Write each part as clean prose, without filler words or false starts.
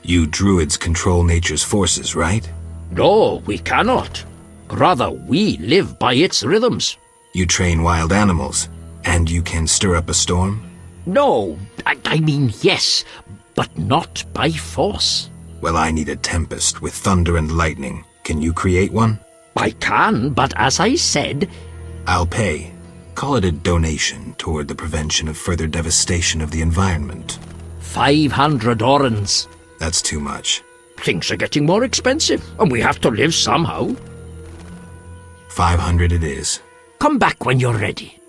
You druids control nature's forces, right? No, we cannot. Rather, we live by its rhythms. You train wild animals, and you can stir up a storm? No, I mean yes, but not by force. Well, I need a tempest with thunder and lightning. Can you create one? I can, but as I said... I'll pay. Call it a donation toward the prevention of further devastation of the environment. 500 orens. That's too much. Things are getting more expensive, and we have to live somehow. 500 it is. Come back when you're ready.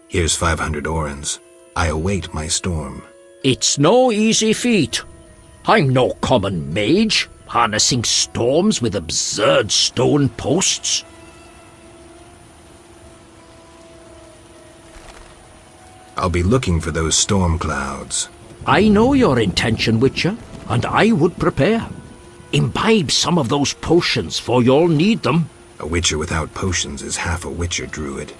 Here's 500 orens. I await my storm. It's no easy feat. I'm no common mage, harnessing storms with absurd stone posts. I'll be looking for those storm clouds. I know your intention, Witcher, and I would prepare. Imbibe some of those potions, for you'll need them. A witcher without potions is half a witcher druid.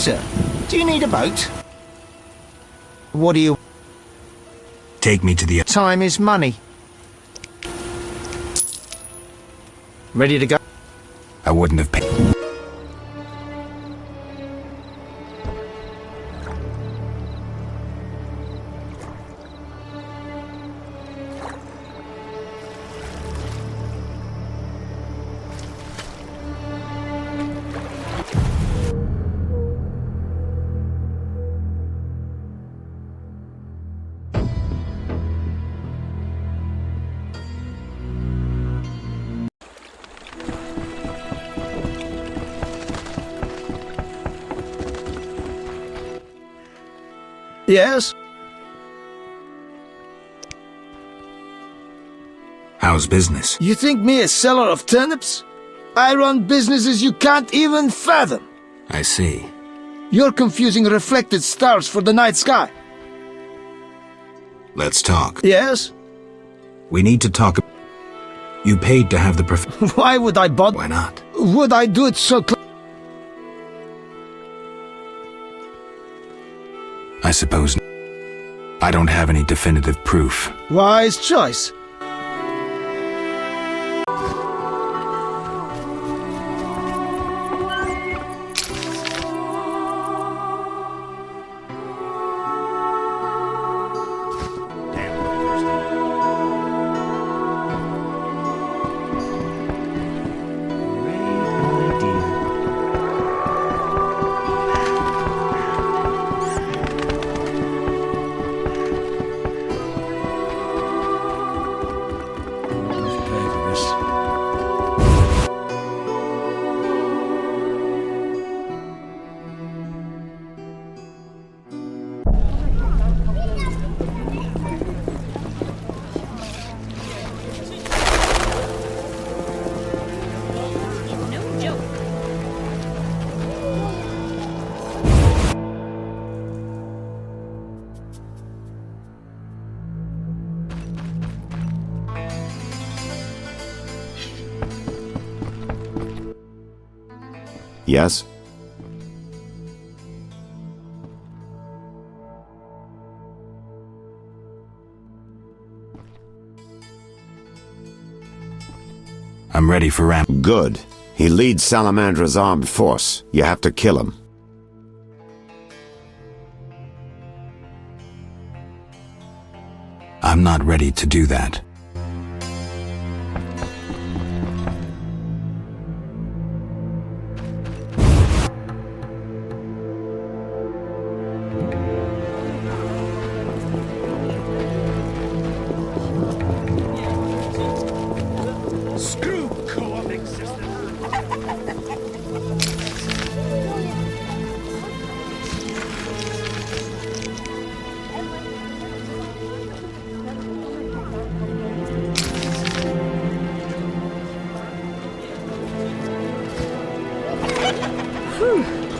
sir. Do you need a boat? What do you... Take me to the... Time is money. Ready to go? I wouldn't have paid... Yes? How's business? You think me a seller of turnips? I run businesses you can't even fathom. I see. You're confusing reflected stars for the night sky. Let's talk. Yes? We need to talk... You paid to have the Why would I bother? Why not? Would I do it so I suppose... I don't have any definitive proof. Wise choice. Yes? I'm ready for Good. He leads Salamandra's armed force. You have to kill him. I'm not ready to do that.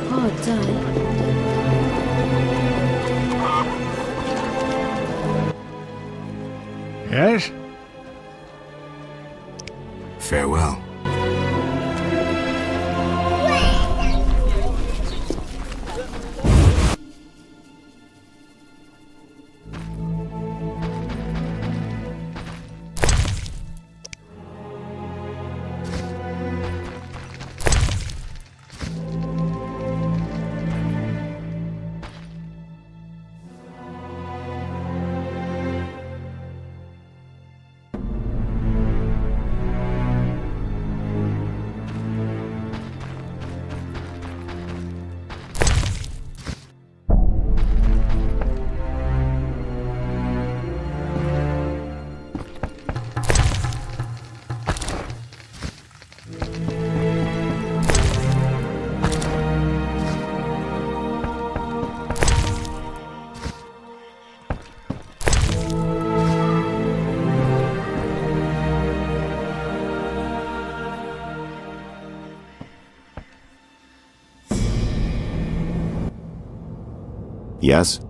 Hard day. Yes? Farewell. Yes?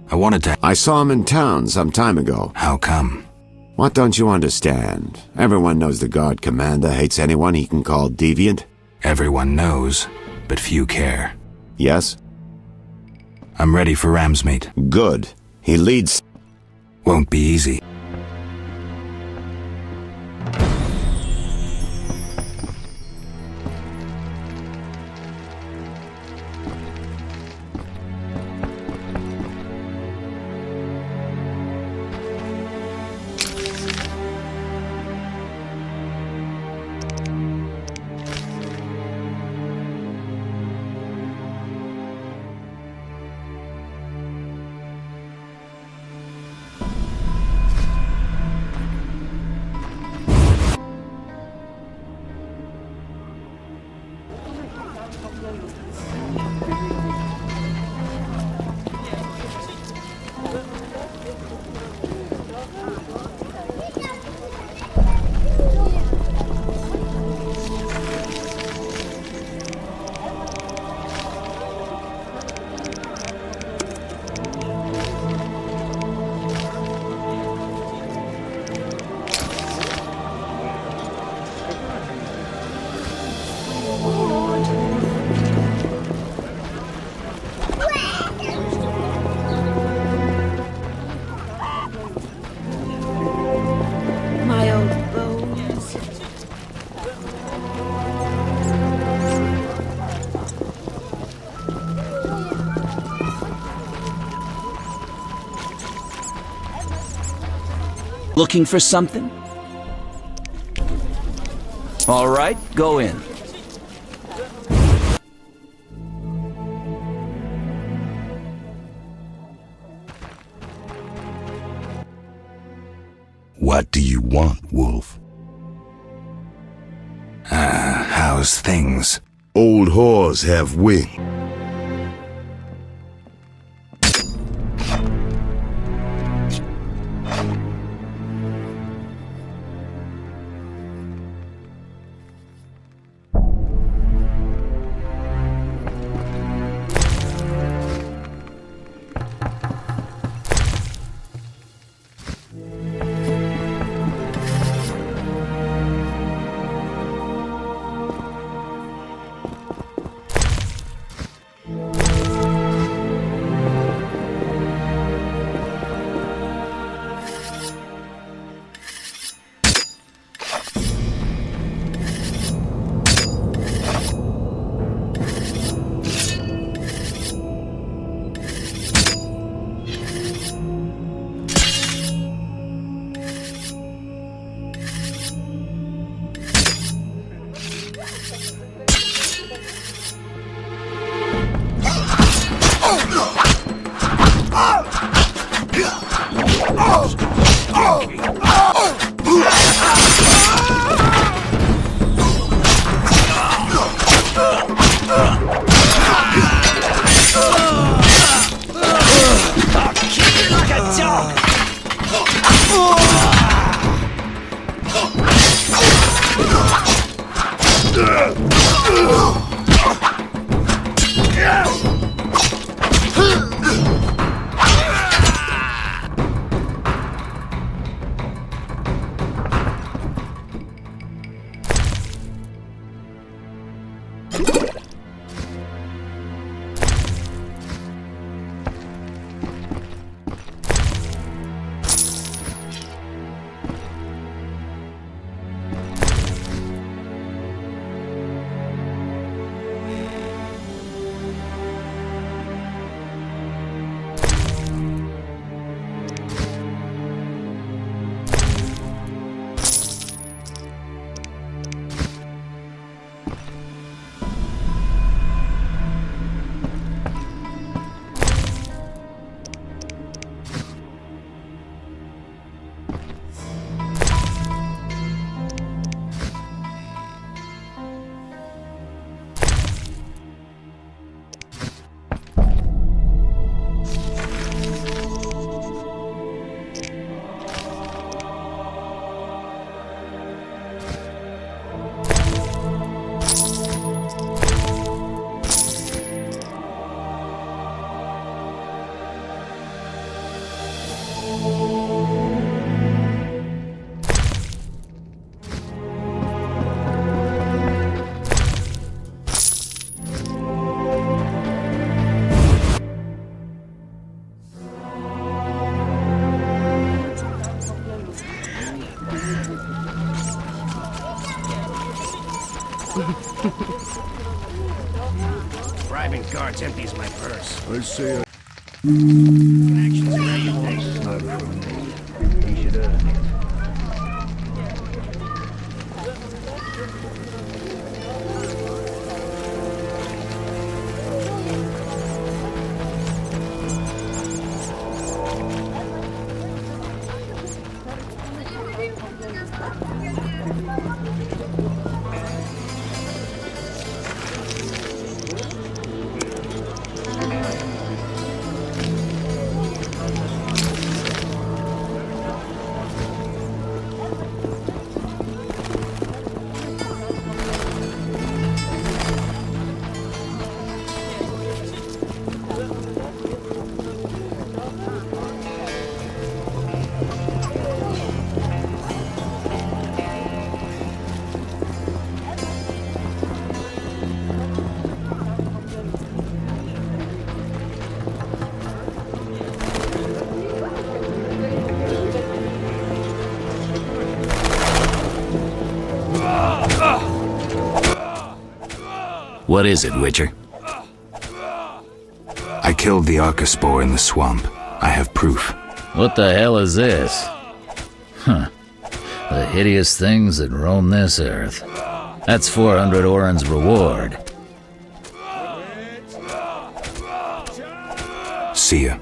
I wanted to... I saw him in town some time ago. How come? What don't you understand? Everyone knows the guard commander hates anyone he can call deviant. Everyone knows, but few care. Yes? I'm ready for Ramsmate. Good. He leads... Won't be easy. My old bones. Looking for something? All right, go in. What do you want, Wolf? How's things? Old whores have wings. Bribing guards empties my purse. I say Actions irregular. he should earn it. What is it, Witcher? I killed the Arcaspore in the swamp. I have proof. What the hell is this? Huh. The hideous things that roam this earth. That's 400 Oren's reward. See ya.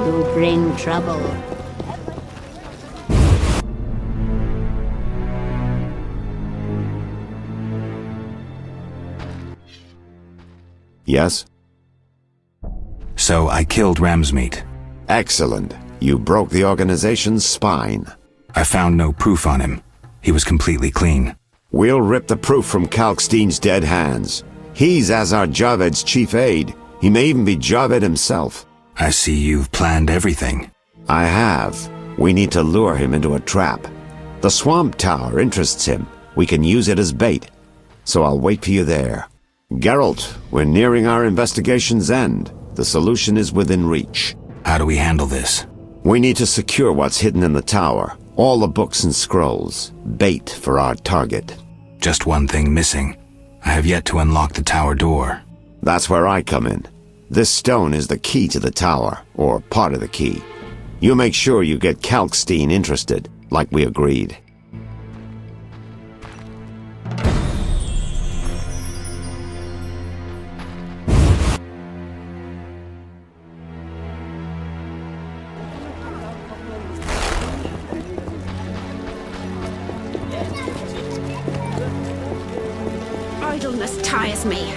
You bring trouble. Yes? So I killed Ramsmeat. Excellent. You broke the organization's spine. I found no proof on him. He was completely clean. We'll rip the proof from Kalkstein's dead hands. He's Azar Javed's chief aide. He may even be Javed himself. I see you've planned everything. I have. We need to lure him into a trap. The swamp tower interests him. We can use it as bait. So I'll wait for you there. Geralt, we're nearing our investigation's end. The solution is within reach. How do we handle this? We need to secure what's hidden in the tower. All the books and scrolls. Bait for our target. Just one thing missing. I have yet to unlock the tower door. That's where I come in. This stone is the key to the tower, or part of the key. You make sure you get Kalkstein interested, like we agreed. Idleness tires me.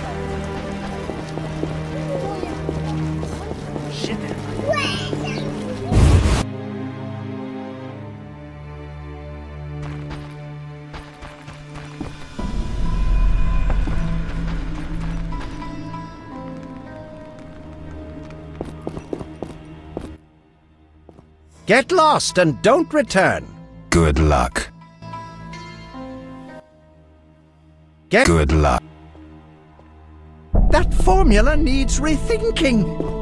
Get lost and don't return. Good luck. Good luck. That formula needs rethinking.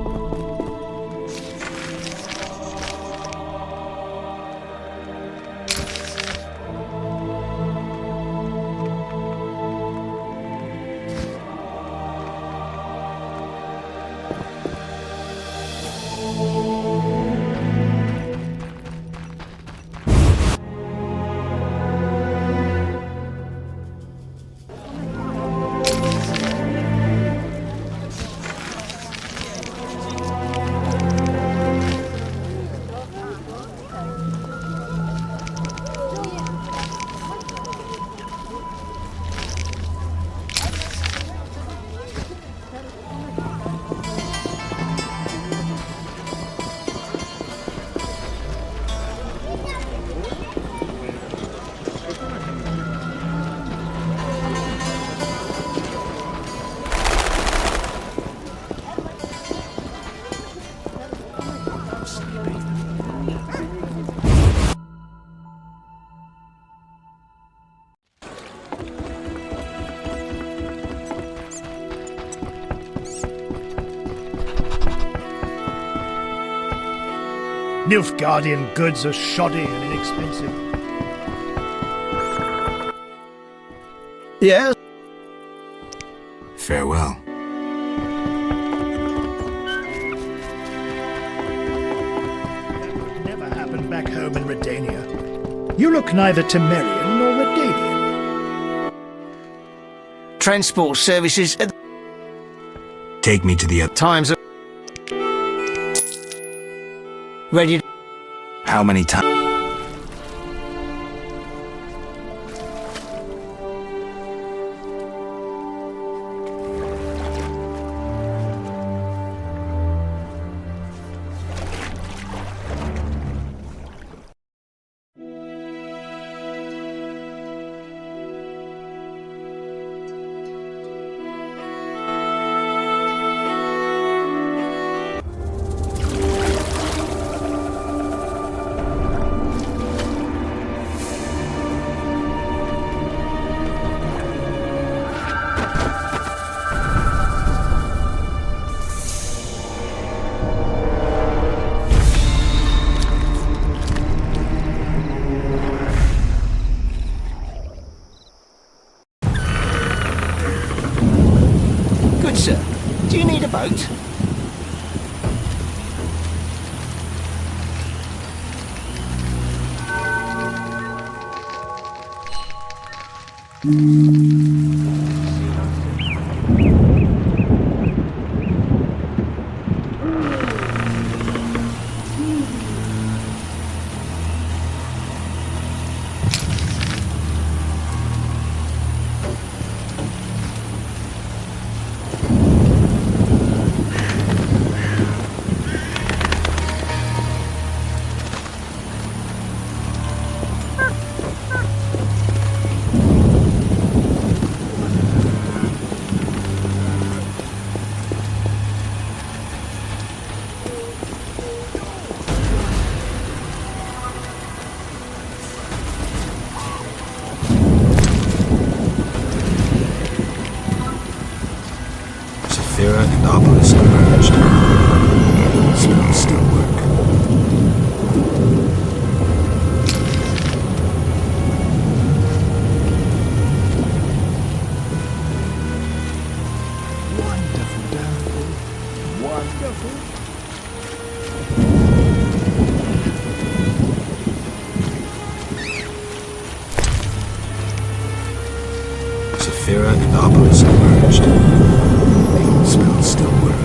Nilfgaardian goods are shoddy and inexpensive. Yes? Farewell. That would never happen back home in Redania. You look neither Temerian nor Redanian. Transport services at Take me to the other. times are ready. How many times? Good sir. Do you need a boat? Saphira and obelisk merged. Spells still work. Wonderful, Daphne. Wonderful. Saphira and obelisk merged. Spells still work.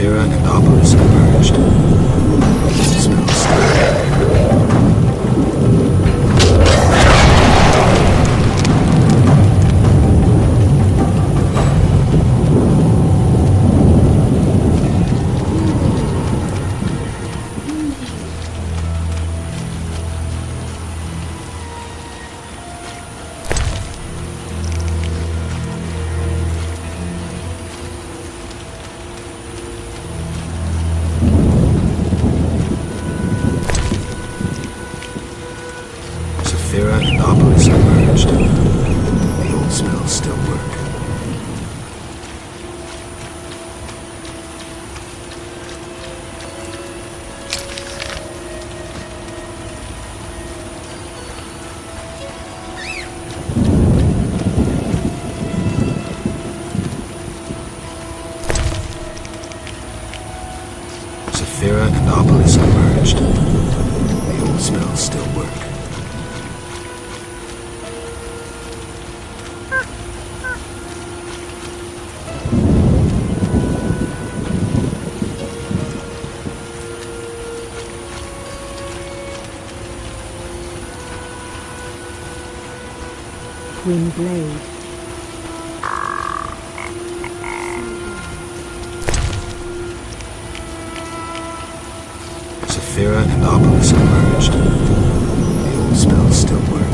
Saphira and Opolis emerged. Smells Saphira and Opolis emerged. The old spells still work. Saphira and Opolis emerged. The old spells still work. Twin blade. Saphira and Opolis emerged. The old spells still work.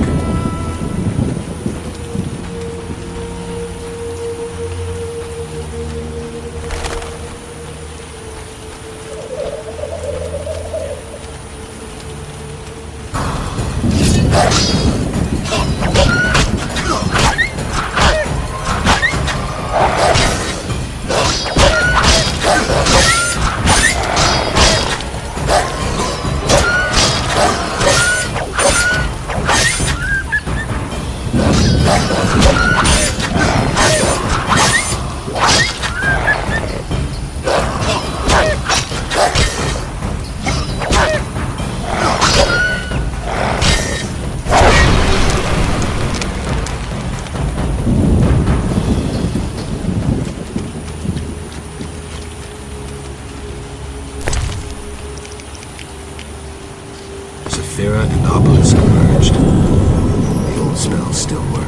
Saphira and Opolis emerged. The old spells still work.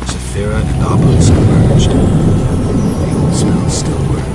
Saphira and Opolis emerged. The old spells still work.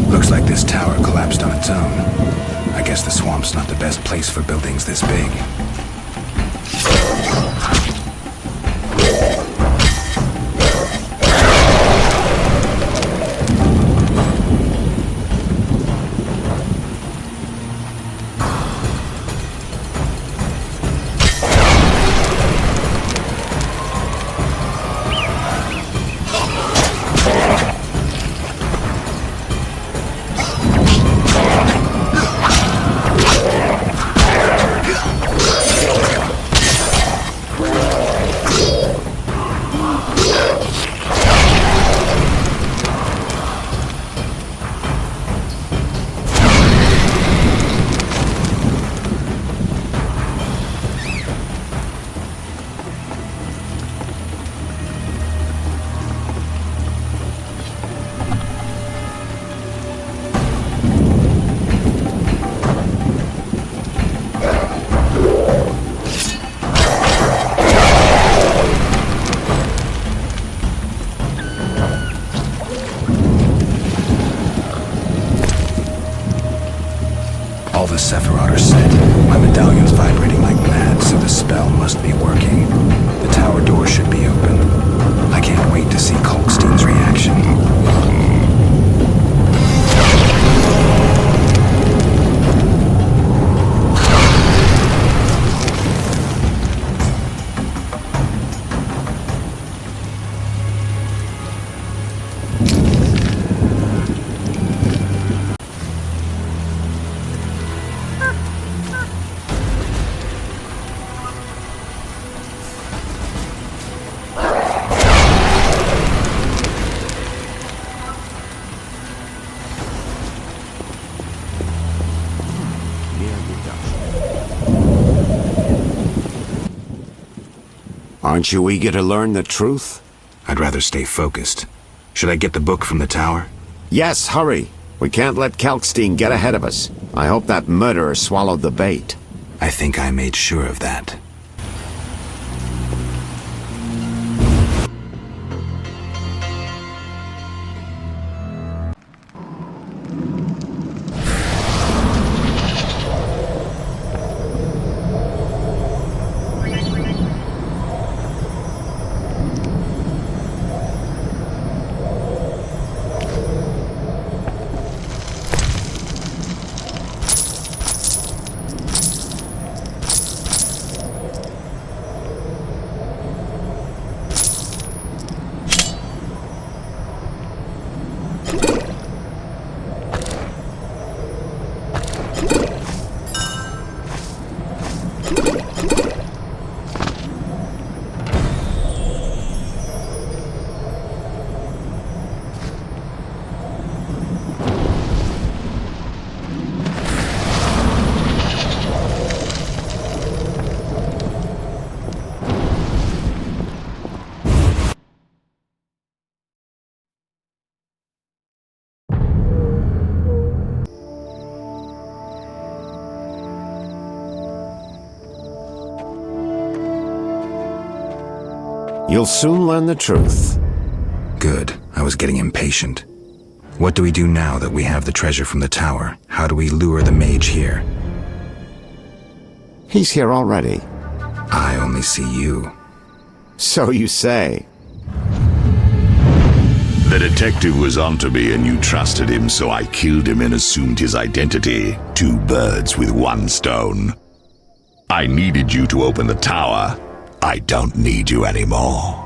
Looks like this tower collapsed on its own. I guess the swamp's not the best place for buildings this big. the Sephiroth are set. My medallion's vibrating like mad, so the spell must be working. The tower door should be open. I can't wait to see Kalkstein's reaction. Aren't you eager to learn the truth? I'd rather stay focused. Should I get the book from the tower? Yes, hurry. We can't let Kalkstein get ahead of us. I hope that murderer swallowed the bait. I think I made sure of that. You'll soon learn the truth. Good. I was getting impatient. What do we do now that we have the treasure from the tower? How do we lure the mage here? He's here already. I only see you. So you say. The detective was onto me and you trusted him, so I killed him and assumed his identity. 2 birds with 1 stone. I needed you to open the tower. I don't need you anymore.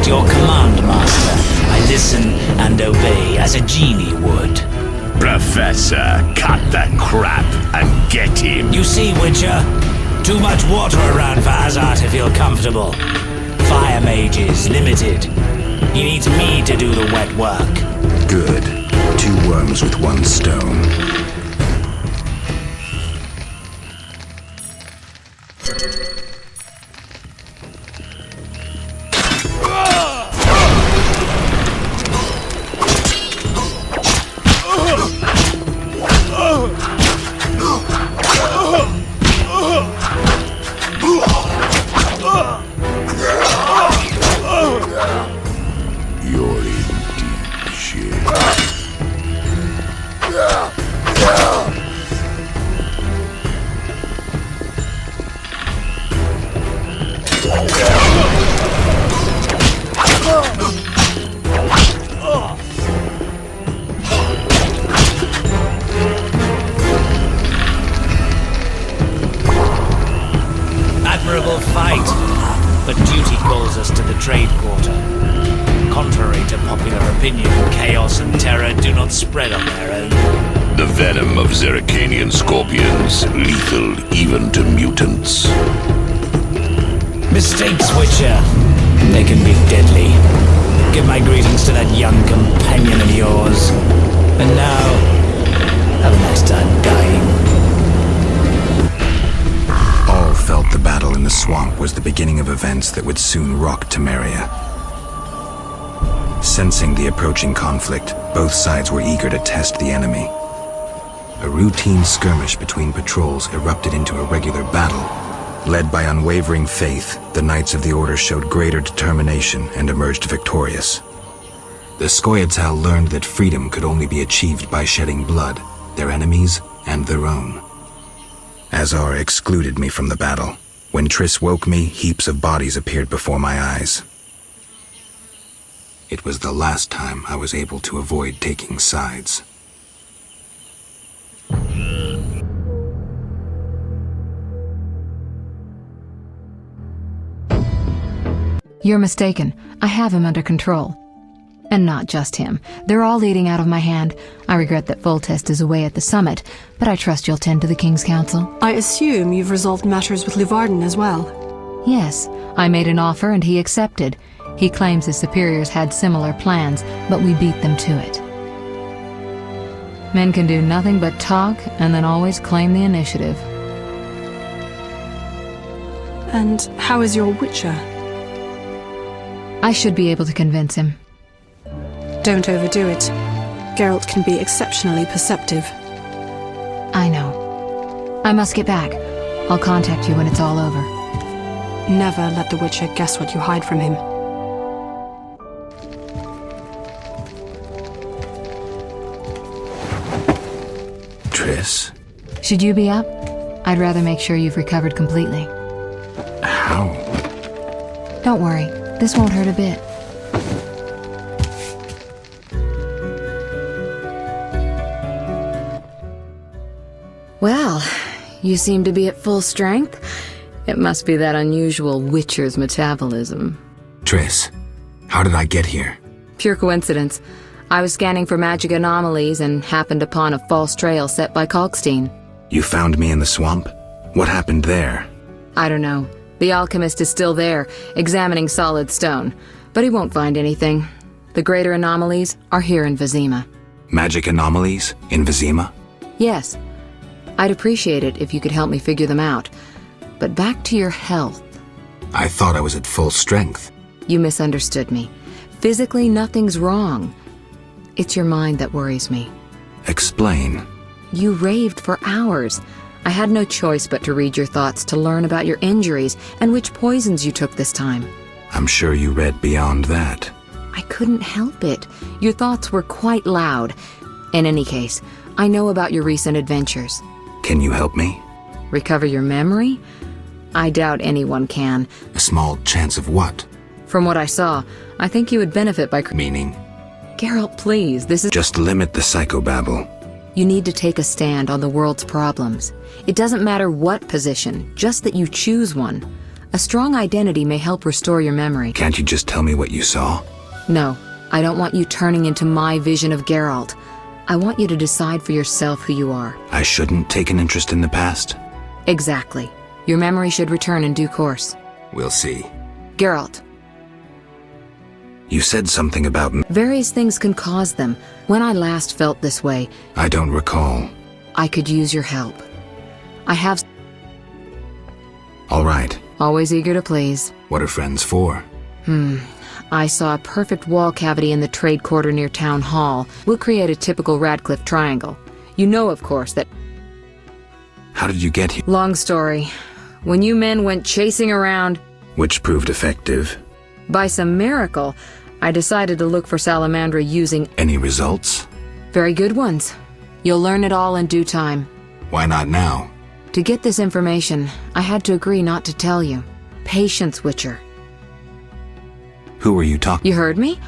Your command, Master. I listen and obey as a genie would. Professor, cut the crap and get him. You see, Witcher? Too much water around for Azar to feel comfortable. Fire mages, limited. He needs me to do the wet work. Good. 2 worms with 1 stone. You're in deep shit. Admirable fight, but duty calls us to the trade quarter. Contrary to popular opinion, chaos and terror do not spread on their own. The venom of Zerrikanian scorpions, lethal even to mutants. Mistakes, Witcher. They can be deadly. Give my greetings to that young companion of yours. And now, have a nice time dying. All felt the battle in the swamp was the beginning of events that would soon rock Temeria. Sensing the approaching conflict, both sides were eager to test the enemy. A routine skirmish between patrols erupted into a regular battle. Led by unwavering faith, the Knights of the Order showed greater determination and emerged victorious. The Scoia'tael learned that freedom could only be achieved by shedding blood, their enemies and their own. Azar excluded me from the battle. When Triss woke me, heaps of bodies appeared before my eyes. It was the last time I was able to avoid taking sides. You're mistaken. I have him under control. And not just him. They're all leading out of my hand. I regret that Foltest is away at the summit, but I trust you'll tend to the King's Council. I assume you've resolved matters with Luvarden as well. Yes, I made an offer and he accepted. He claims his superiors had similar plans, but we beat them to it. Men can do nothing but talk and then always claim the initiative. And how is your Witcher? I should be able to convince him. Don't overdo it. Geralt can be exceptionally perceptive. I know. I must get back. I'll contact you when it's all over. Never let the Witcher guess what you hide from him. Triss? Should you be up? I'd rather make sure you've recovered completely. How? Don't worry. This won't hurt a bit. Well, you seem to be at full strength. It must be that unusual Witcher's metabolism. Triss, how did I get here? Pure coincidence. I was scanning for magic anomalies and happened upon a false trail set by Kalkstein. You found me in the swamp? What happened there? I don't know. The alchemist is still there, examining solid stone. But he won't find anything. The greater anomalies are here in Vizima. Magic anomalies? In Vizima? Yes. I'd appreciate it if you could help me figure them out. But back to your health. I thought I was at full strength. You misunderstood me. Physically, nothing's wrong. It's your mind that worries me. Explain. You raved for hours. I had no choice but to read your thoughts to learn about your injuries and which poisons you took this time. I'm sure you read beyond that. I couldn't help it. Your thoughts were quite loud. In any case, I know about your recent adventures. Can you help me? Recover your memory? I doubt anyone can. A small chance of what? From what I saw, I think you would benefit by... Meaning? Geralt, please, this is... Just limit the psychobabble. You need to take a stand on the world's problems. It doesn't matter what position, just that you choose one. A strong identity may help restore your memory. Can't you just tell me what you saw? No, I don't want you turning into my vision of Geralt. I want you to decide for yourself who you are. I shouldn't take an interest in the past? Exactly. Your memory should return in due course. We'll see. Geralt, You said something about Various things can cause them. When I last felt this way, I don't recall. I could use your help. I have... All right. Always eager to please. What are friends for? I saw a perfect wall cavity in the trade quarter near Town Hall. We'll create a typical Radcliffe triangle. You know, of course, that... How did you get here? Long story. When you men went chasing around... Which proved effective. By some miracle, I decided to look for Salamandra using... Any results? Very good ones. You'll learn it all in due time. Why not now? To get this information, I had to agree not to tell you. Patience, Witcher. Who were you talking? You heard me?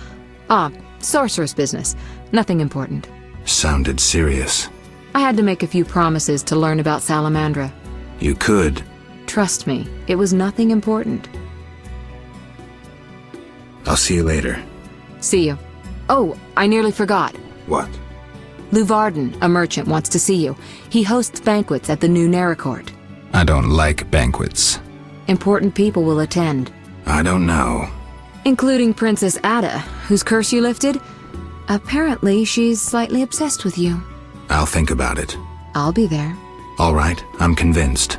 Ah, sorceress business. Nothing important. Sounded serious. I had to make a few promises to learn about Salamandra. You could. Trust me, it was nothing important. I'll see you later. See you. Oh, I nearly forgot. What? Luvarden, a merchant, wants to see you. He hosts banquets at the new Neracourt. I don't like banquets. Important people will attend. I don't know. Including Princess Ada, whose curse you lifted. Apparently, she's slightly obsessed with you. I'll think about it. I'll be there. All right, I'm convinced.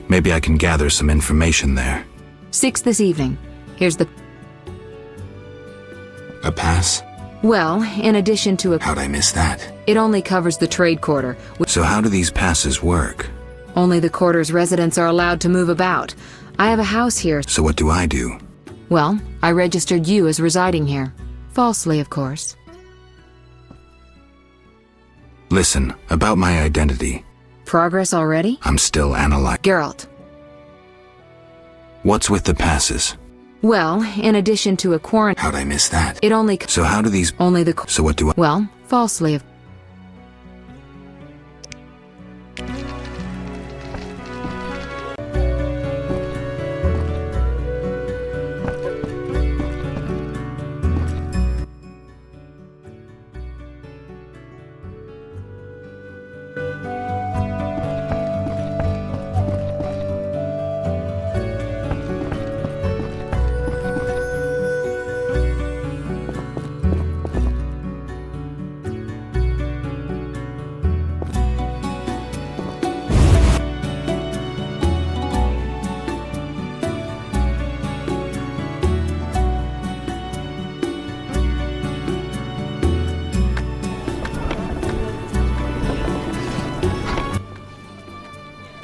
Maybe I can gather some information there. 6 this evening. Here's the... A pass? Well, in addition to a... How'd I miss that? It only covers the trade quarter. So how do these passes work? Only the quarter's residents are allowed to move about. I have a house here. So what do I do? Well, I registered you as residing here. Falsely, of course. Listen, about my identity. Progress already? I'm still analyzing. Geralt. What's with the passes? Well, in addition to a quarantine... How'd I miss that? It only... So how do these... Only the... So what do I... Well, falsely, of...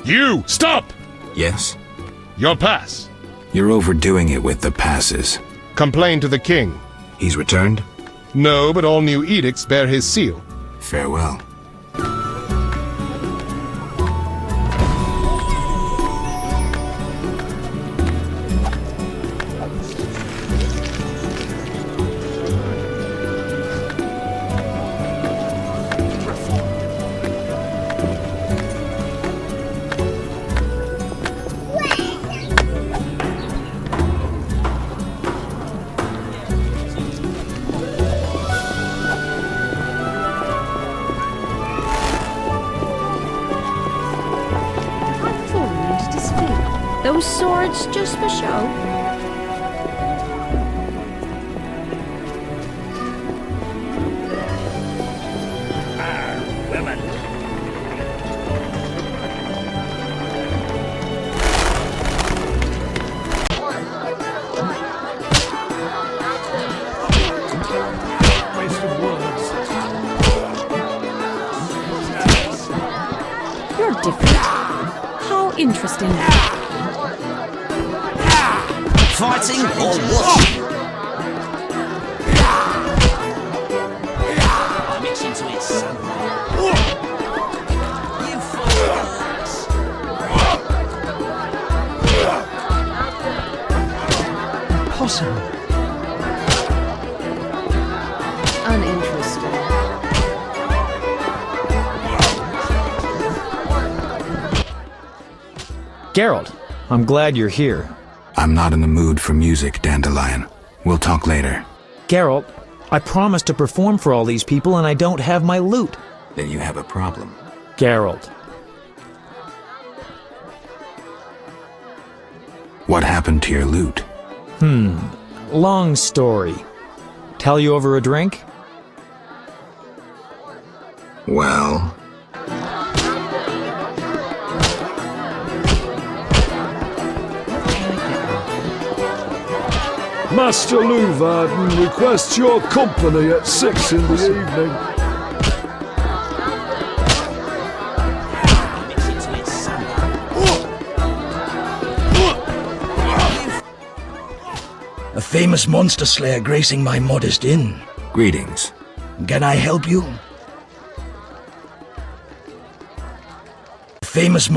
You! Stop! Yes? Your pass. You're overdoing it with the passes. Complain to the king. He's returned? No, but all new edicts bear his seal. Farewell. Those swords just for show. Women. Waste of words. You're different. How interesting. Fighting or what? Mix into it, son. You fools. Possum. Uninteresting. Geralt, I'm glad you're here. I'm not in the mood for music, Dandelion. We'll talk later. Geralt, I promised to perform for all these people and I don't have my lute. Then you have a problem. Geralt. What happened to your lute? Long story. Tell you over a drink? Well, Master Luvarden requests your company at 6 in the evening. A famous monster slayer gracing my modest inn. greetings. Can I help you?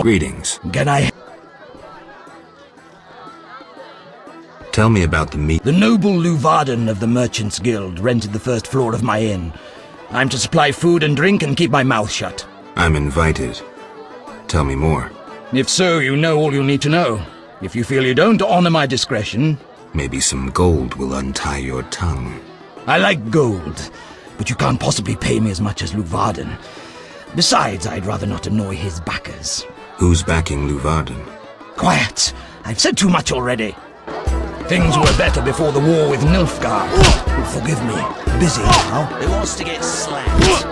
Greetings. Can I... Tell me about the meet. The noble Luvarden of the Merchants Guild rented the first floor of my inn. I'm to supply food and drink and keep my mouth shut. I'm invited. Tell me more. If so, you know all you need to know. If you feel you don't honor my discretion... Maybe some gold will untie your tongue. I like gold, but you can't possibly pay me as much as Luvarden. Besides, I'd rather not annoy his backers. Who's backing Luvarden? Quiet! I've said too much already. Things were better before the war with Nilfgaard. Forgive me. Busy now. Who wants to get slapped?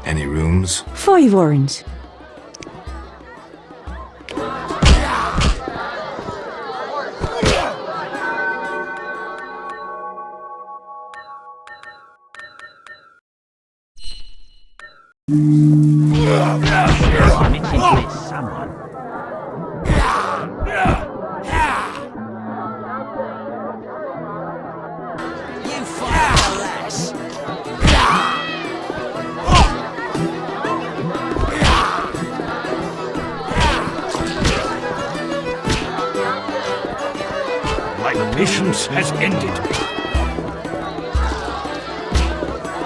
Any rooms? 5 orange. My patience has ended.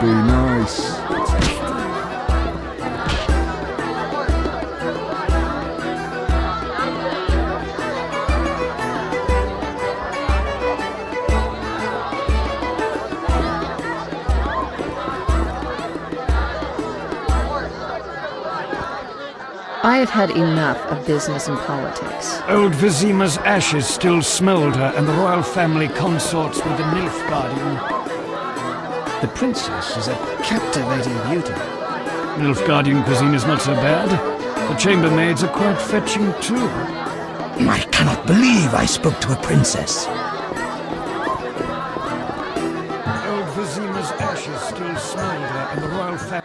Be nice. I have had enough of business and politics. Old Vizima'n's ashes still smoulder, and the royal family consorts with the Nilfgaardian. The princess is a captivating beauty. Nilfgaardian cuisine is not so bad. The chambermaids are quite fetching too. I cannot believe I spoke to a princess. Old Vizima''s ashes still smoulder, and the royal family...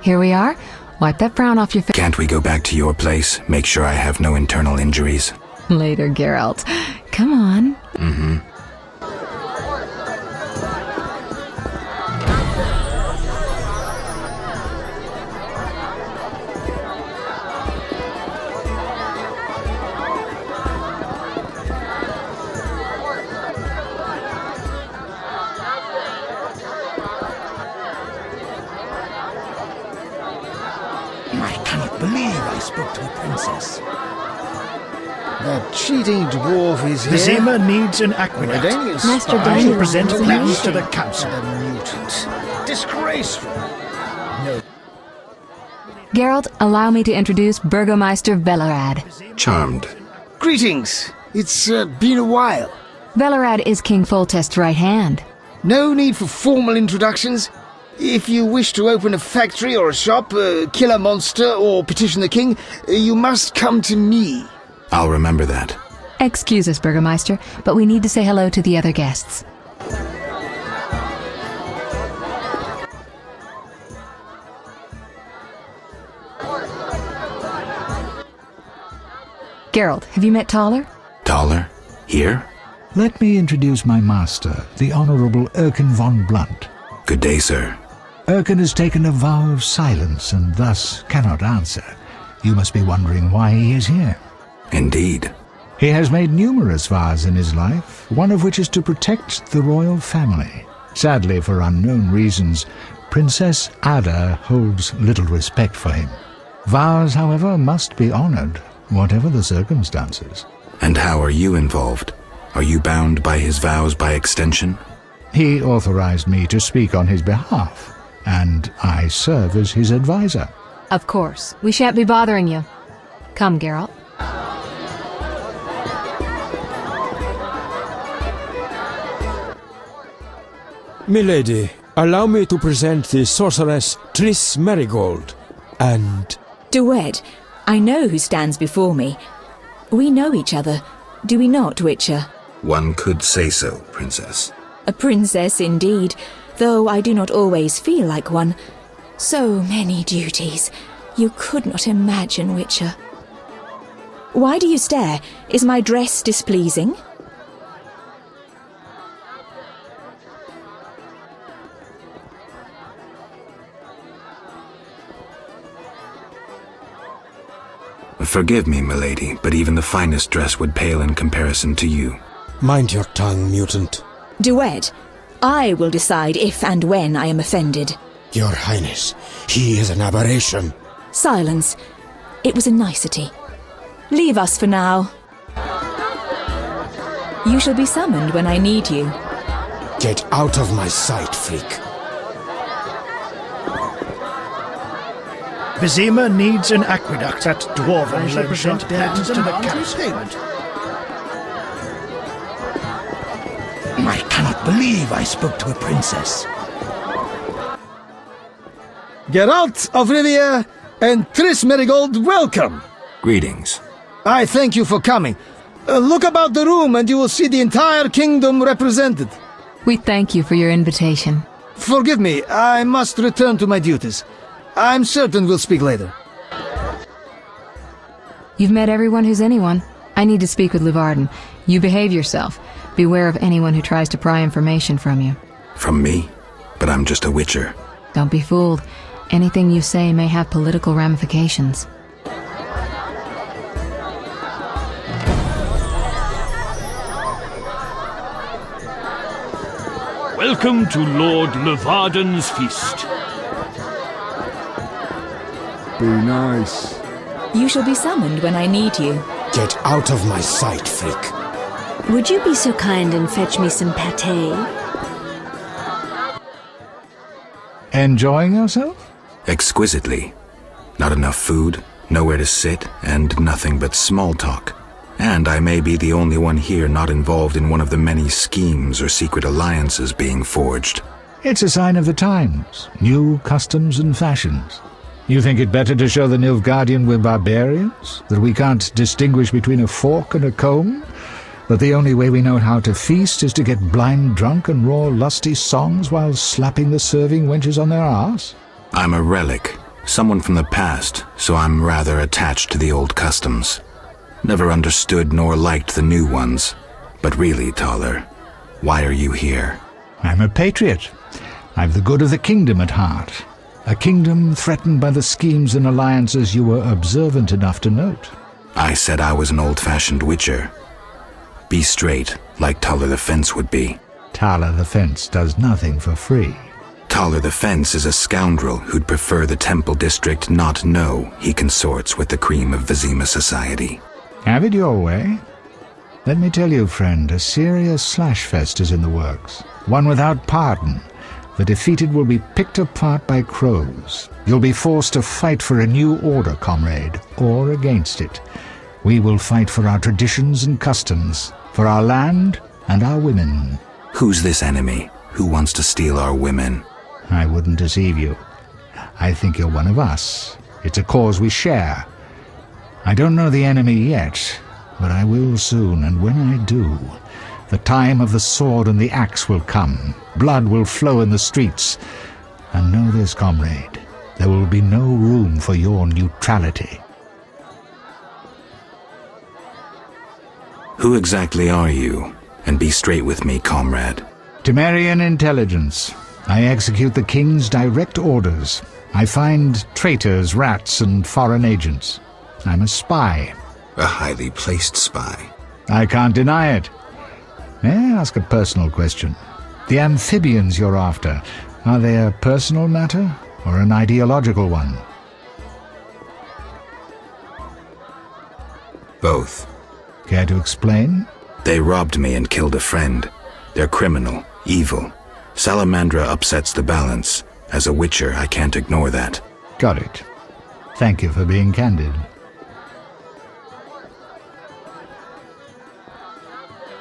Here we are. Wipe that frown off your face. Can't we go back to your place? Make sure I have no internal injuries. Later, Geralt. Come on. Mm-hmm. I spoke to a princess. That cheating dwarf is here. Vizima needs an aqueduct. Master I shall present Daniel plans to the council. The mutant. Disgraceful. No. Geralt, allow me to introduce Burgomeister Velerad. Charmed. Greetings. It's been a while. Velerad is King Foltest's right hand. No need for formal introductions. If you wish to open a factory or a shop, kill a monster, or petition the king, you must come to me. I'll remember that. Excuse us, Burgomeister, but we need to say hello to the other guests. Geralt, have you met Taller? Taller? Here? Let me introduce my master, the Honourable Erkin von Blunt. Good day, sir. Erkin has taken a vow of silence and thus cannot answer. You must be wondering why he is here. Indeed. He has made numerous vows in his life, one of which is to protect the royal family. Sadly, for unknown reasons, Princess Ada holds little respect for him. Vows, however, must be honoured, whatever the circumstances. And how are you involved? Are you bound by his vows by extension? He authorized me to speak on his behalf, and I serve as his advisor. Of course. We shan't be bothering you. Come, Geralt. Milady, allow me to present the sorceress Triss Merigold, and... Duet, I know who stands before me. We know each other, do we not, Witcher? One could say so, Princess. A princess indeed, though I do not always feel like one. So many duties. You could not imagine, Witcher. Why do you stare? Is my dress displeasing? Forgive me, milady, but even the finest dress would pale in comparison to you. Mind your tongue, mutant. Duet, I will decide if and when I am offended. Your Highness, he is an aberration. Silence. It was a nicety. Leave us for now. You shall be summoned when I need you. Get out of my sight, freak. Vizima needs an aqueduct at Dwarven Loanshot plans to the council. I cannot believe I spoke to a princess. Geralt of Rivia and Triss Merigold, welcome! Greetings. I thank you for coming. Look about the room and you will see the entire kingdom represented. We thank you for your invitation. Forgive me, I must return to my duties. I'm certain we'll speak later. You've met everyone who's anyone. I need to speak with Luvarden. You behave yourself. Beware of anyone who tries to pry information from you. From me? But I'm just a witcher. Don't be fooled. Anything you say may have political ramifications. Welcome to Lord Luvarden's feast. Be nice. You shall be summoned when I need you. Get out of my sight, freak. Would you be so kind and fetch me some pâté? Enjoying yourself? Exquisitely. Not enough food, nowhere to sit, and nothing but small talk. And I may be the only one here not involved in one of the many schemes or secret alliances being forged. It's a sign of the times. New customs and fashions. You think it better to show the Nilfgaardian we're barbarians? That we can't distinguish between a fork and a comb? That the only way we know how to feast is to get blind drunk and roar lusty songs while slapping the serving wenches on their arse? I'm a relic, someone from the past, so I'm rather attached to the old customs. Never understood nor liked the new ones. But really, Taller, why are you here? I'm a patriot. I've the good of the kingdom at heart. A kingdom threatened by the schemes and alliances you were observant enough to note. I said I was an old-fashioned witcher. Be straight, like Taller the Fence would be. Taller the Fence does nothing for free. Taller the Fence is a scoundrel who'd prefer the Temple District not know he consorts with the cream of Vizima society. Have it your way. Let me tell you, friend, a serious slashfest is in the works. One without pardon. The defeated will be picked apart by crows. You'll be forced to fight for a new order, comrade, or against it. We will fight for our traditions and customs, for our land and our women. Who's this enemy? Who wants to steal our women? I wouldn't deceive you. I think you're one of us. It's a cause we share. I don't know the enemy yet, but I will soon, and when I do, the time of the sword and the axe will come. Blood will flow in the streets. And know this, comrade, there will be no room for your neutrality. Who exactly are you? And be straight with me, comrade. Temerian intelligence. I execute the king's direct orders. I find traitors, rats, and foreign agents. I'm a spy. A highly placed spy. I can't deny it. May I ask a personal question? The amphibians you're after, are they a personal matter or an ideological one? Both. Care to explain? They robbed me and killed a friend. They're criminal, evil. Salamandra upsets the balance. As a witcher, I can't ignore that. Got it. Thank you for being candid.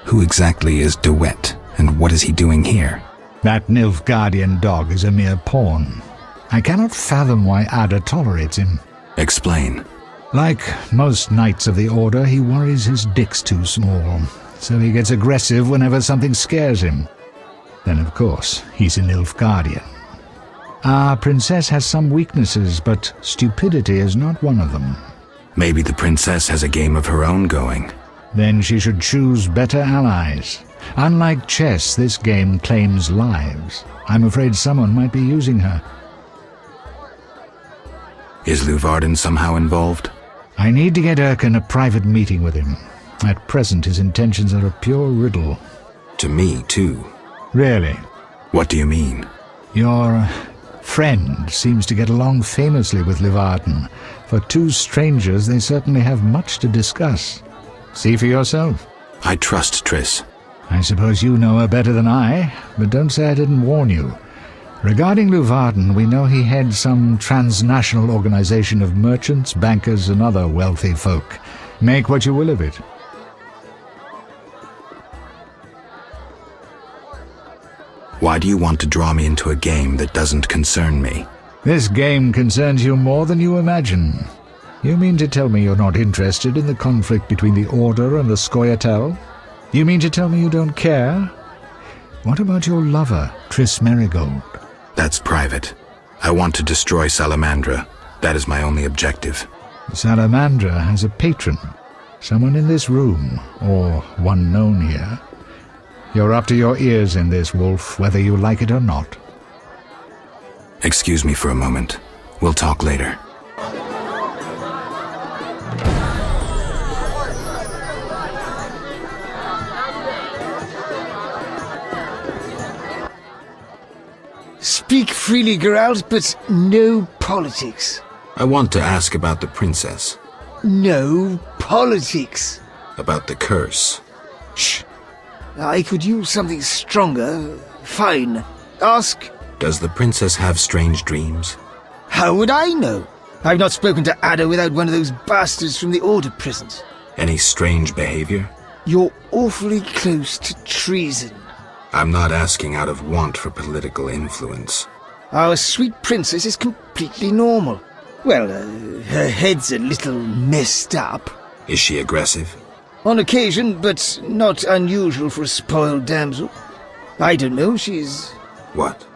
Who exactly is Duet, and what is he doing here? That Nilfgaardian dog is a mere pawn. I cannot fathom why Ada tolerates him. Explain. Like most knights of the Order, he worries his dick's too small, so he gets aggressive whenever something scares him. Then, of course, he's a Nilfgaardian. Our princess has some weaknesses, but stupidity is not one of them. Maybe the princess has a game of her own going. Then she should choose better allies. Unlike chess, this game claims lives. I'm afraid someone might be using her. Is Leuvarden somehow involved? I need to get Erkin a private meeting with him. At present, his intentions are a pure riddle. To me, too. Really? What do you mean? Your friend seems to get along famously with Leuvarden. For two strangers, they certainly have much to discuss. See for yourself. I trust Triss. I suppose you know her better than I, but don't say I didn't warn you. Regarding Leuvarden, we know he heads some transnational organization of merchants, bankers, and other wealthy folk. Make what you will of it. Why do you want to draw me into a game that doesn't concern me? This game concerns you more than you imagine. You mean to tell me you're not interested in the conflict between the Order and the Scoia'tael? You mean to tell me you don't care? What about your lover, Triss Merigold? That's private. I want to destroy Salamandra. That is my only objective. Salamandra has a patron. Someone in this room, or one known here. You're up to your ears in this, Wolf, whether you like it or not. Excuse me for a moment. We'll talk later. Speak freely, Geralt, but no politics. I want to ask about the princess. No politics. About the curse. Shh. I could use something stronger. Fine. Ask. Does the princess have strange dreams? How would I know? I've not spoken to Ada without one of those bastards from the Order prisons. Any strange behavior? You're awfully close to treason. I'm not asking out of want for political influence. Our sweet princess is completely normal. Well, her head's a little messed up. Is she aggressive? On occasion, but not unusual for a spoiled damsel. I don't know, she's... What?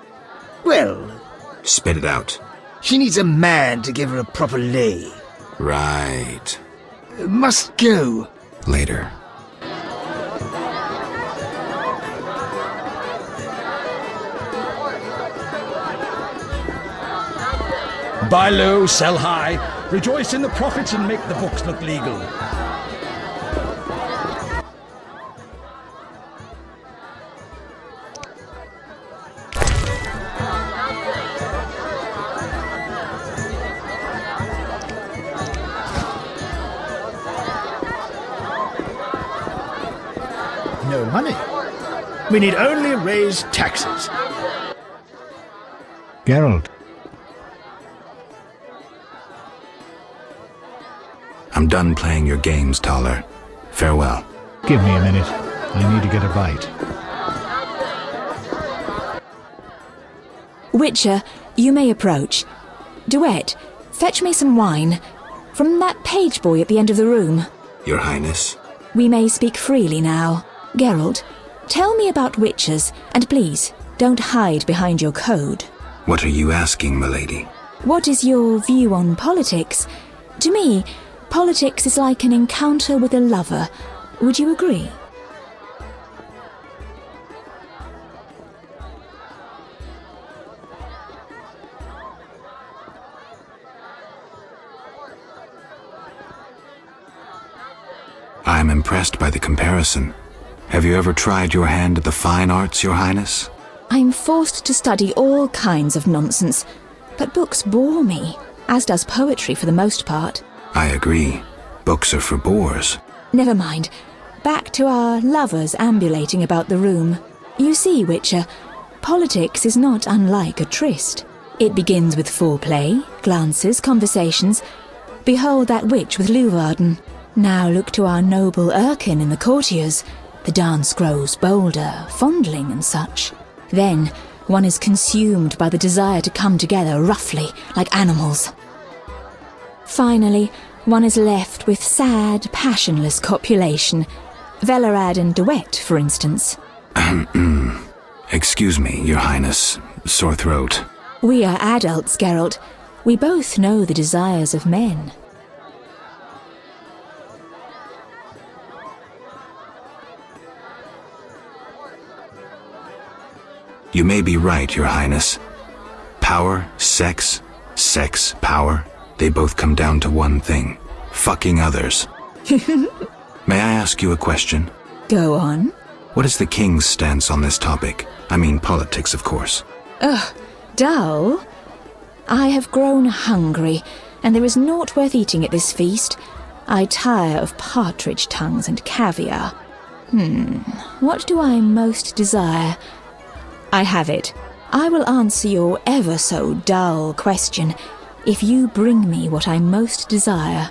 Well... Spit it out. She needs a man to give her a proper lay. Right. Must go. Later. Buy low, sell high. Rejoice in the profits and make the books look legal. No money. We need only raise taxes. Geralt. I'm done playing your games, Taller. Farewell. Give me a minute. I need to get a bite. Witcher, you may approach. Duet, fetch me some wine. From that page boy at the end of the room. Your Highness. We may speak freely now. Geralt, tell me about witchers, and please, don't hide behind your code. What are you asking, milady? What is your view on politics? To me, politics is like an encounter with a lover. Would you agree? I'm impressed by the comparison. Have you ever tried your hand at the fine arts, Your Highness? I'm forced to study all kinds of nonsense, but books bore me, as does poetry for the most part. I agree. Books are for bores. Never mind. Back to our lovers ambulating about the room. You see, Witcher, politics is not unlike a tryst. It begins with foreplay, glances, conversations. Behold that witch with Leuvarden. Now look to our noble Erkin in the courtiers. The dance grows bolder, fondling and such. Then, one is consumed by the desire to come together roughly, like animals. Finally, one is left with sad, passionless copulation. Velerad and Duet, for instance. Excuse me, Your Highness. Sore throat. We are adults, Geralt. We both know the desires of men. You may be right, Your Highness. Power, sex, power, they both come down to one thing. Fucking others. May I ask you a question? Go on. What is the king's stance on this topic? I mean politics, of course. Ugh, dull? I have grown hungry, and there is naught worth eating at this feast. I tire of partridge tongues and caviar. What do I most desire? I have it. I will answer your ever so dull question if you bring me what I most desire.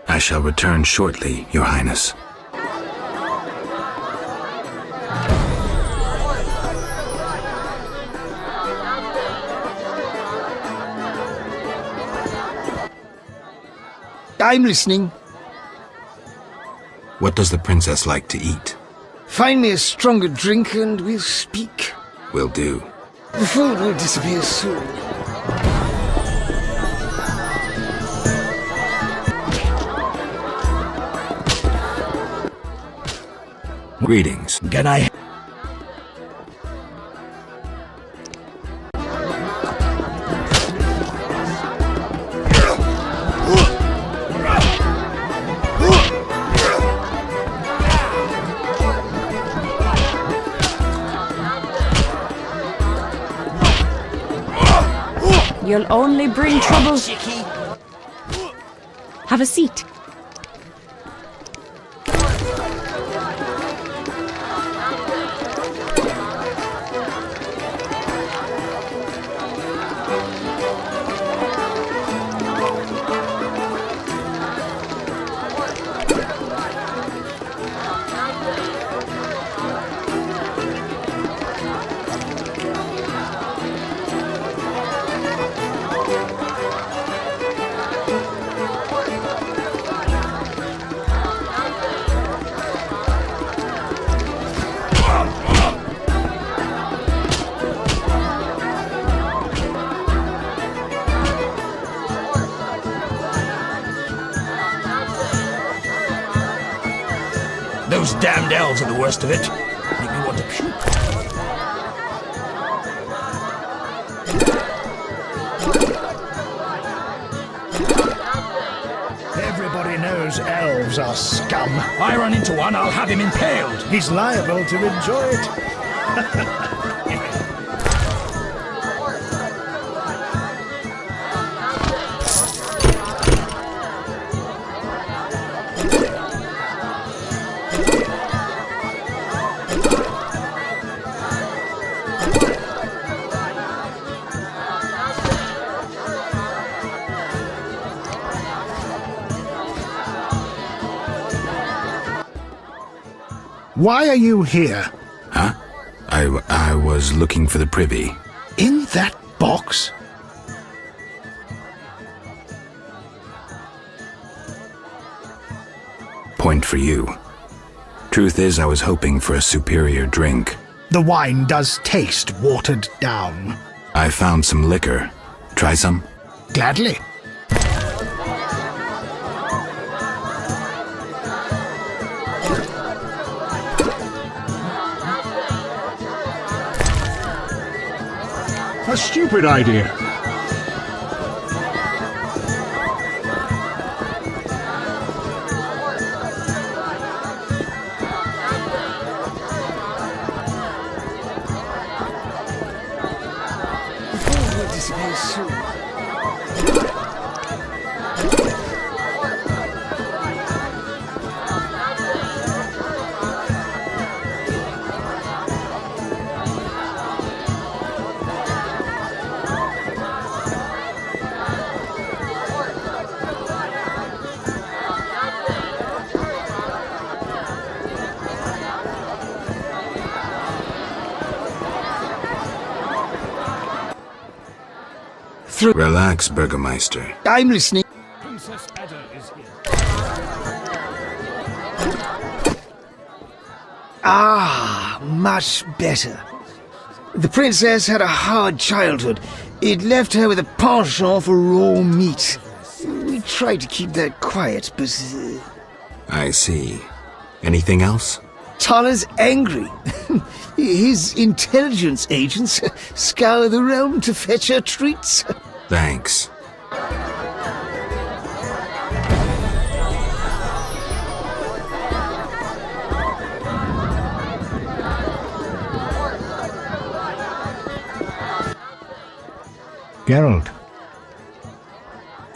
I shall return shortly, Your Highness. I'm listening. What does the princess like to eat? Find me a stronger drink and we'll speak. Will do. The food will disappear soon. Greetings. Can I... You'll only bring trouble. Have a seat. Those damned elves are the worst of it. Make me want to puke. Everybody knows elves are scum. I run into one, I'll have him impaled. He's liable to enjoy it. Why are you here? Huh? I was looking for the privy. In that box? Point for you. Truth is, I was hoping for a superior drink. The wine does taste watered down. I found some liquor. Try some? Gladly. A stupid idea. The food will disappear soon. through... Relax, Burgermeister. I'm listening. Princess Ada is here. Ah, much better. The princess had a hard childhood. It left her with a penchant for raw meat. We tried to keep that quiet, but... I see. Anything else? Tala's angry. His intelligence agents scour the realm to fetch her treats. Thanks. Geralt,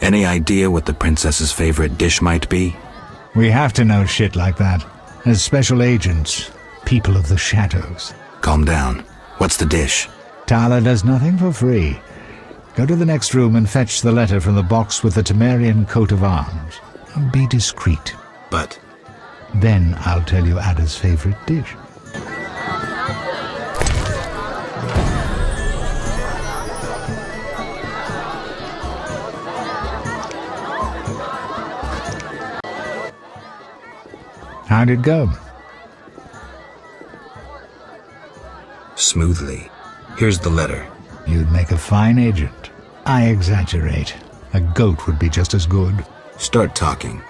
Any idea what the princess's favorite dish might be? we have to know shit like that. As special agents, people of the shadows. Calm down. What's the dish? Tala does nothing for free. Go to the next room and fetch the letter from the box with the Temerian coat of arms. Be discreet. But... Then I'll tell you Ada's favorite dish. How'd it go? Smoothly. Here's the letter. You'd make a fine agent. I exaggerate. A goat would be just as good. Start talking.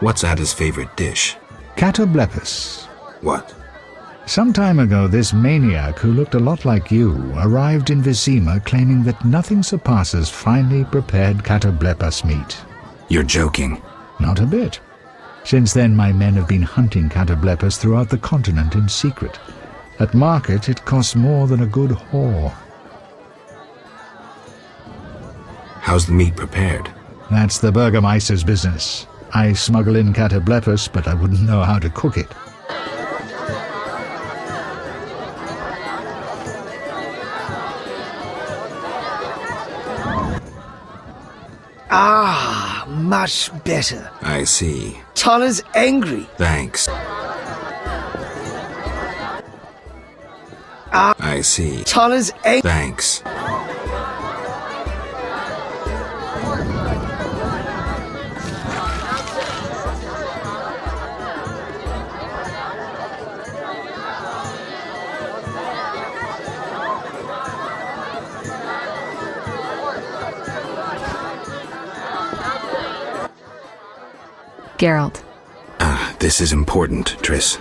What's Ada's favorite dish? Catoblepis. What? Some time ago, this maniac who looked a lot like you arrived in Vizima claiming that nothing surpasses finely prepared catoblepas meat. You're joking. Not a bit. Since then, my men have been hunting catoblepas throughout the continent in secret. At market, it costs more than a good whore. How's the meat prepared? That's the Burgermeister's business. I smuggle in catoblepas, but I wouldn't know how to cook it. Ah, much better. I see. Tala's angry. Thanks. I see. Tala's angry. Thanks. Geralt. This is important, Triss.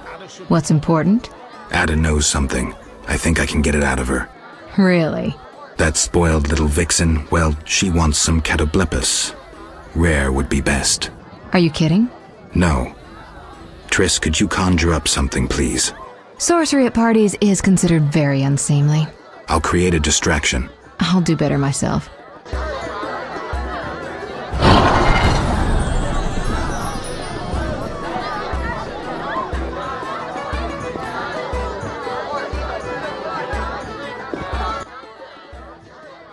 What's important? Ada knows something. I think I can get it out of her. Really? That spoiled little vixen, well, she wants some catoblepis. Rare would be best. Are you kidding? No. Triss, could you conjure up something, please? Sorcery at parties is considered very unseemly. I'll create a distraction. I'll do better myself.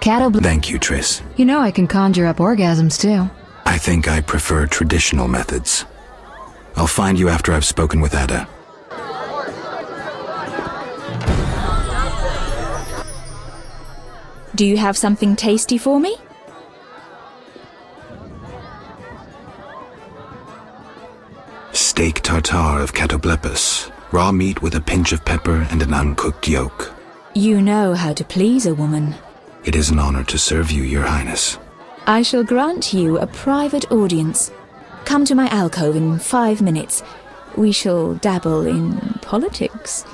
Thank you, Triss. You know I can conjure up orgasms, too. I think I prefer traditional methods. I'll find you after I've spoken with Ada. Do you have something tasty for me? Steak tartare of catoblepis. Raw meat with a pinch of pepper and an uncooked yolk. You know how to please a woman. It is an honor to serve you, Your Highness. I shall grant you a private audience. Come to my alcove in 5 minutes. We shall dabble in politics.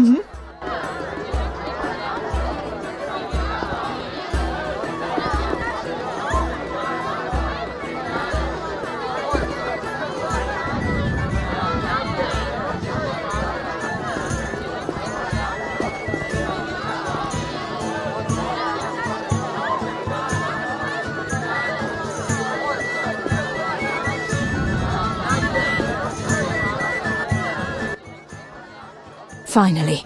Finally,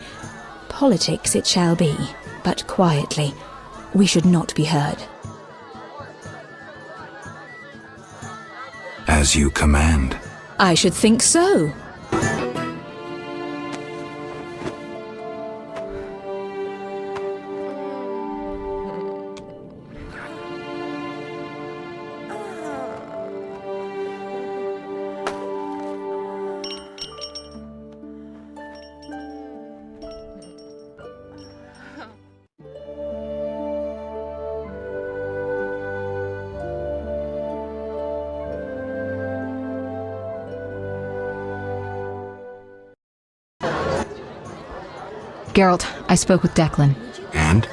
politics it shall be, but quietly. We should not be heard. As you command. I should think so. Geralt, I spoke with Declan. And?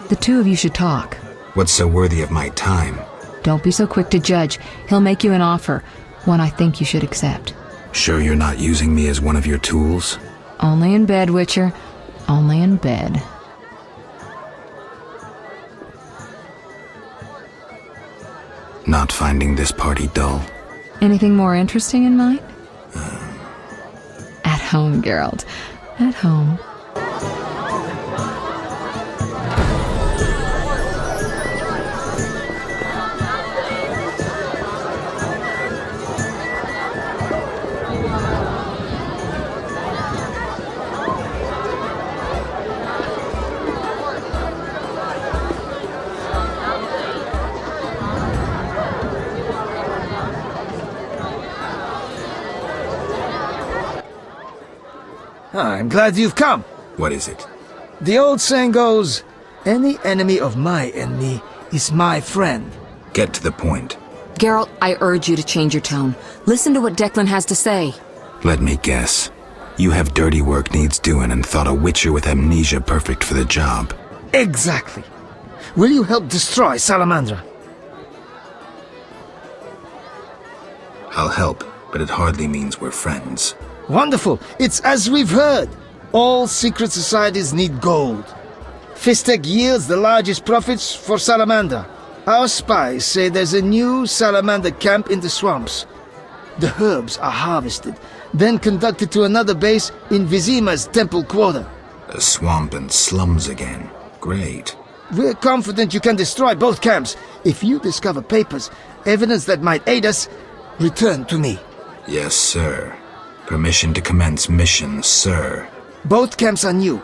The two of you should talk. What's so worthy of my time? Don't be so quick to judge. He'll make you an offer, one I think you should accept. Sure you're not using me as one of your tools? Only in bed, Witcher. Only in bed. Not finding this party dull? Anything more interesting in mind? At home, Geralt. At home. I'm glad you've come. What is it? The old saying goes, any enemy of my enemy is my friend. Get to the point. Geralt, I urge you to change your tone. Listen to what Declan has to say. Let me guess. You have dirty work needs doing and thought a witcher with amnesia perfect for the job. Exactly. Will you help destroy Salamandra? I'll help, but it hardly means we're friends. Wonderful. It's as we've heard. All secret societies need gold. Fistek yields the largest profits for Salamander. Our spies say there's a new Salamander camp in the swamps. The herbs are harvested, then conducted to another base in Vizima'n's temple quarter. A swamp and slums again. Great. We're confident you can destroy both camps. If you discover papers, evidence that might aid us, return to me. Yes, sir. Permission to commence mission, sir. Both camps are new,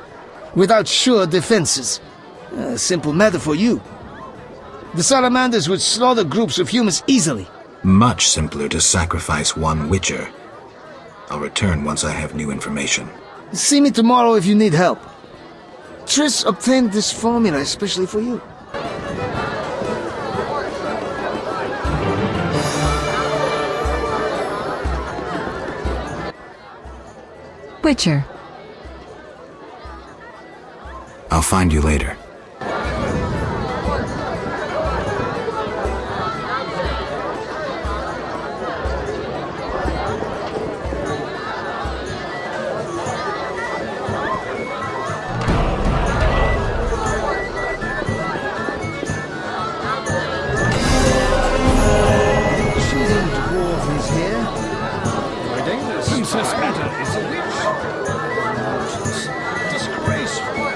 without sure defenses. A simple matter for you. The Salamanders would slaughter groups of humans easily. Much simpler to sacrifice one witcher. I'll return once I have new information. See me tomorrow if you need help. Triss obtained this formula especially for you. Witcher. I'll find you later. Princess Ada is a witch. Disgraceful.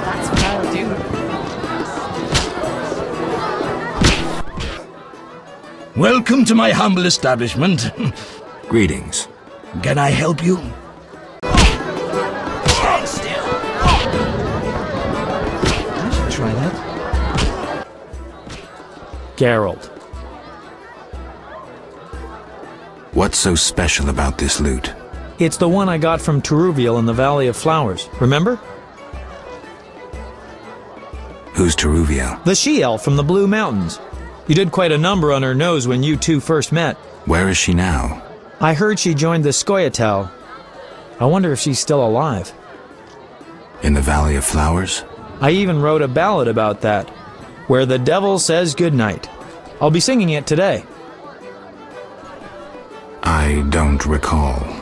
That's what I'll do. Welcome to my humble establishment. Greetings. Can I help you? Stand still. I should try that. Geralt. What's so special about this loot? It's the one I got from Teruviel in the Valley of Flowers. Remember? Who's Teruviel? The she-elf from the Blue Mountains. You did quite a number on her nose when you two first met. Where is she now? I heard she joined the Scoia'tael. I wonder if she's still alive. In the Valley of Flowers? I even wrote a ballad about that, where the devil says goodnight. I'll be singing it today. I don't recall.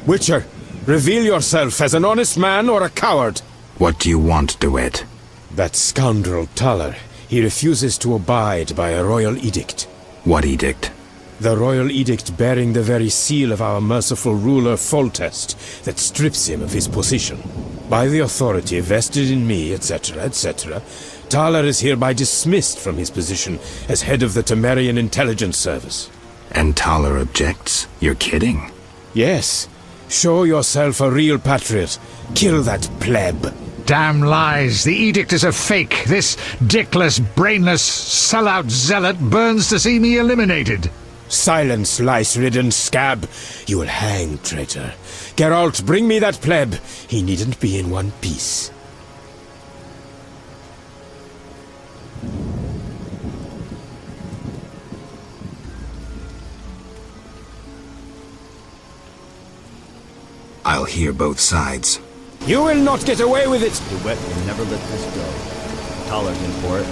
Witcher, reveal yourself as an honest man or a coward. What do you want, DeWitt? That scoundrel Taller. He refuses to abide by a royal edict. What edict? The royal edict bearing the very seal of our merciful ruler Foltest that strips him of his position. By the authority vested in me, etc., etc., Taller is hereby dismissed from his position as head of the Temerian Intelligence Service. And Taller objects? You're kidding? Yes. Show yourself a real patriot. Kill that pleb. Damn lies. The edict is a fake. This dickless, brainless, sellout zealot burns to see me eliminated. Silence, lice-ridden scab. You will hang, traitor. Geralt, bring me that pleb. He needn't be in one piece. I'll hear both sides. You will not get away with it! The wet will never let this go. Taller's in for it.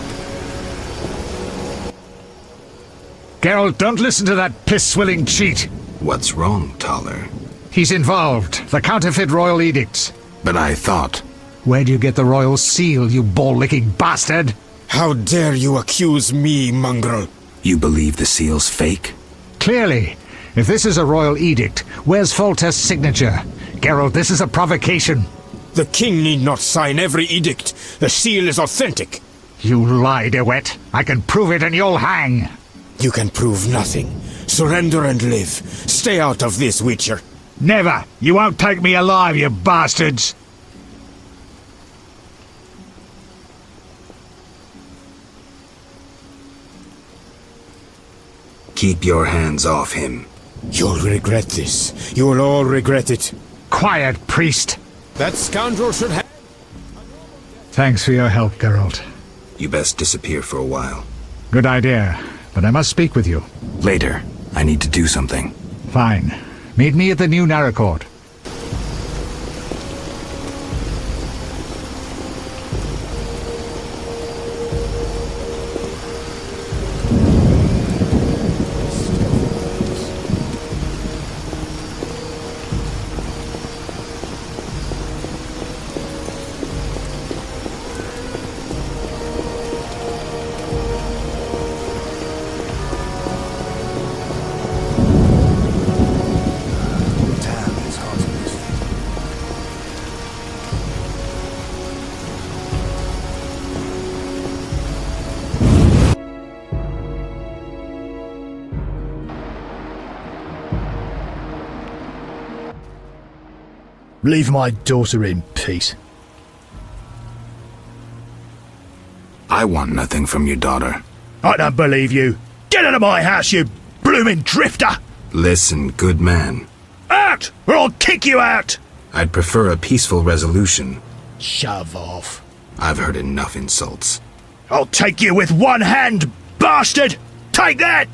Geralt, don't listen to that piss-swilling cheat. What's wrong, Taller? He's involved. The counterfeit royal edicts. But I thought... Where'd you get the royal seal, you ball-licking bastard? How dare you accuse me, mongrel? You believe the seal's fake? Clearly. If this is a royal edict, where's Foltest's signature? Geralt, this is a provocation. The king need not sign every edict. The seal is authentic. You lie, DeWitt. I can prove it and you'll hang. You can prove nothing. Surrender and live. Stay out of this, Witcher. Never. You won't take me alive, you bastards. Keep your hands off him. You'll regret this. You will all regret it. Quiet, priest. That scoundrel should have... Thanks for your help, Geralt. You best disappear for a while. Good idea, but I must speak with you. Later. I need to do something. Fine. Meet me at the new Narracourt. Leave my daughter in peace. I want nothing from your daughter. I don't believe you. Get out of my house, you blooming drifter! Listen, good man. Out, or I'll kick you out! I'd prefer a peaceful resolution. Shove off. I've heard enough insults. I'll take you with one hand, bastard! Take that!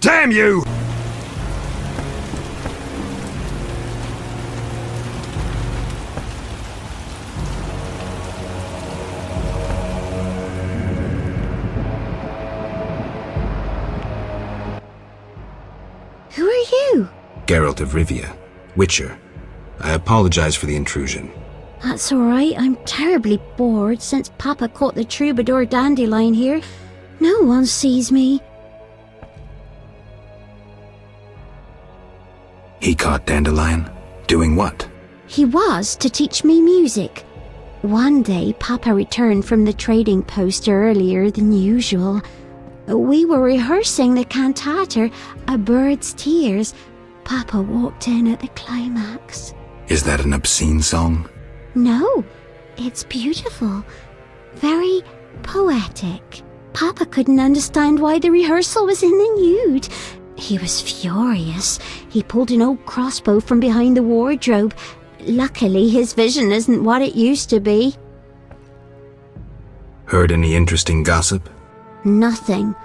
Damn you! Who are you? Geralt of Rivia, Witcher. I apologize for the intrusion. That's all right. I'm terribly bored since Papa caught the troubadour dandelion here. No one sees me. He caught Dandelion? Doing what? He was to teach me music. One day, Papa returned from the trading post earlier than usual. We were rehearsing the cantata, A Bird's Tears. Papa walked in at the climax. Is that an obscene song? No, it's beautiful. Very poetic. Papa couldn't understand why the rehearsal was in the nude. He was furious. He pulled an old crossbow from behind the wardrobe. Luckily, his vision isn't what it used to be. Heard any interesting gossip? Nothing.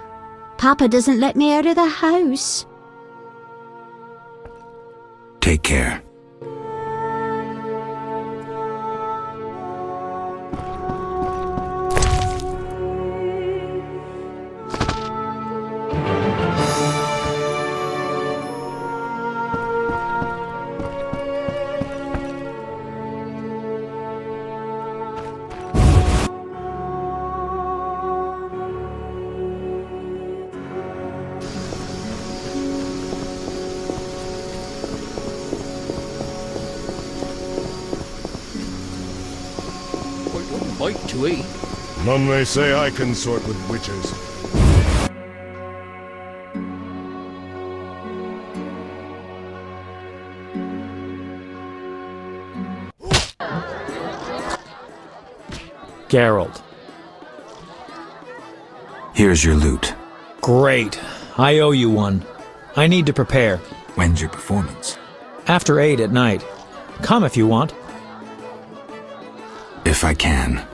Papa doesn't let me out of the house. Take care. Bite to eat. None may say I consort with witches. Geralt. Here's your loot. Great. I owe you one. I need to prepare. When's your performance? After 8 at night. Come if you want. If I can.